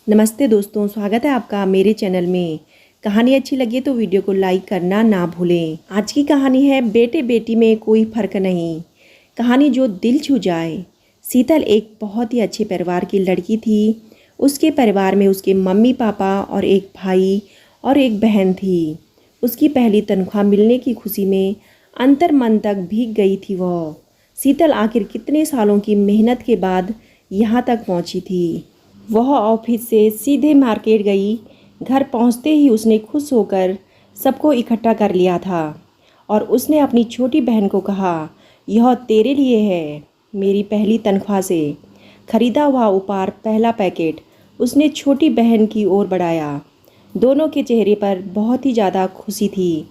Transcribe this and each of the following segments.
नमस्ते दोस्तों, स्वागत है आपका मेरे चैनल में। कहानी अच्छी लगी तो वीडियो को लाइक करना ना भूलें। आज की कहानी है बेटे बेटी में कोई फ़र्क नहीं। कहानी जो दिल छू जाए। शीतल एक बहुत ही अच्छे परिवार की लड़की थी। उसके परिवार में उसके मम्मी पापा और एक भाई और एक बहन थी। उसकी पहली तनख्वाह मिलने की खुशी में अंतर मन तक भीग गई थी वह। शीतल आखिर कितने सालों की मेहनत के बाद यहाँ तक पहुँची थी। वह ऑफिस से सीधे मार्केट गई। घर पहुंचते ही उसने खुश होकर सबको इकट्ठा कर लिया था और उसने अपनी छोटी बहन को कहा, यह तेरे लिए है। मेरी पहली तनख्वाह से खरीदा हुआ उपहार पहला पैकेट उसने छोटी बहन की ओर बढ़ाया। दोनों के चेहरे पर बहुत ही ज़्यादा खुशी थी।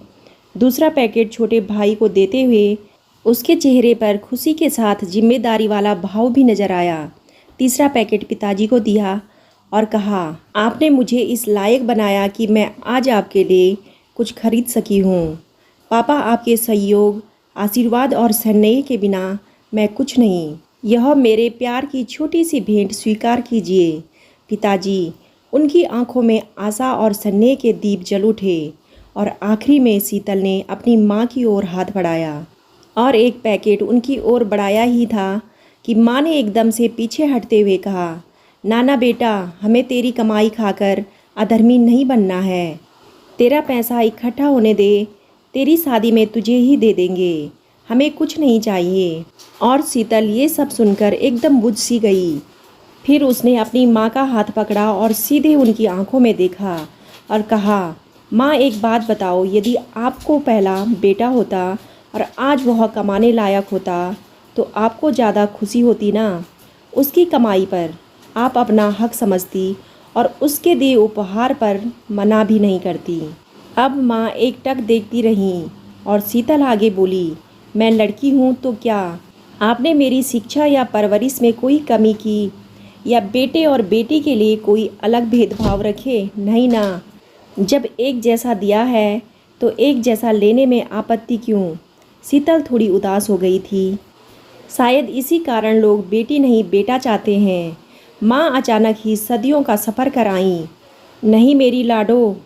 दूसरा पैकेट छोटे भाई को देते हुए उसके चेहरे पर खुशी के साथ जिम्मेदारी वाला भाव भी नजर आया। तीसरा पैकेट पिताजी को दिया और कहा, आपने मुझे इस लायक बनाया कि मैं आज आपके लिए कुछ खरीद सकी हूँ। पापा, आपके सहयोग, आशीर्वाद और स्नेह के बिना मैं कुछ नहीं। यह मेरे प्यार की छोटी सी भेंट स्वीकार कीजिए। पिताजी, उनकी आंखों में आशा और स्नेह के दीप जल उठे और आखिरी में शीतल ने अपनी माँ की ओर हाथ बढ़ाया और एक पैकेट उनकी ओर बढ़ाया ही था कि माँ ने एकदम से पीछे हटते हुए कहा, नाना बेटा, हमें तेरी कमाई खाकर अधर्मी नहीं बनना है। तेरा पैसा इकट्ठा होने दे, तेरी शादी में तुझे ही दे देंगे, हमें कुछ नहीं चाहिए। और शीतल ये सब सुनकर एकदम बुझ सी गई। फिर उसने अपनी माँ का हाथ पकड़ा और सीधे उनकी आंखों में देखा और कहा, माँ, एक बात बताओ, यदि आपको पहला बेटा होता और आज वह कमाने लायक होता तो आपको ज़्यादा खुशी होती ना? उसकी कमाई पर आप अपना हक समझती और उसके दिए उपहार पर मना भी नहीं करती। अब माँ एकटक देखती रहीं और शीतल आगे बोली, मैं लड़की हूँ तो क्या आपने मेरी शिक्षा या परवरिश में कोई कमी की या बेटे और बेटी के लिए कोई अलग भेदभाव रखे? नहीं ना। जब एक जैसा दिया है तो एक जैसा लेने में आपत्ति क्यों? शीतल थोड़ी उदास हो गई थी। शायद इसी कारण लोग बेटी नहीं बेटा चाहते हैं। माँ अचानक ही सदियों का सफ़र कर आईं। नहीं मेरी लाडो,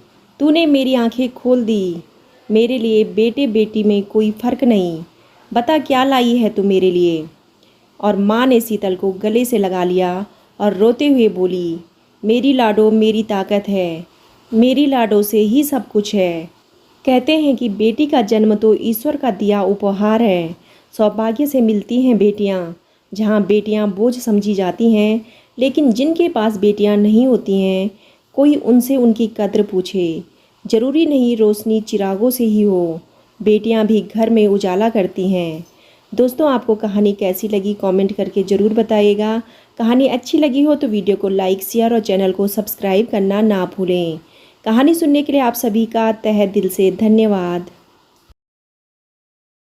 तूने मेरी आंखें खोल दी। मेरे लिए बेटे बेटी में कोई फ़र्क नहीं। बता क्या लाई है तू मेरे लिए? और माँ ने शीतल को गले से लगा लिया और रोते हुए बोली, मेरी लाडो मेरी ताकत है। मेरी लाडो से ही सब कुछ है। कहते हैं कि बेटी का जन्म तो ईश्वर का दिया उपहार है। सौभाग्य से मिलती हैं बेटियां। जहां बेटियां बोझ समझी जाती हैं, लेकिन जिनके पास बेटियां नहीं होती हैं, कोई उनसे उनकी कद्र पूछे। ज़रूरी नहीं रोशनी चिरागों से ही हो, बेटियां भी घर में उजाला करती हैं। दोस्तों, आपको कहानी कैसी लगी कमेंट करके ज़रूर बताइएगा। कहानी अच्छी लगी हो तो वीडियो को लाइक, शेयर और चैनल को सब्सक्राइब करना ना भूलें। कहानी सुनने के लिए आप सभी का तहे दिल से धन्यवाद।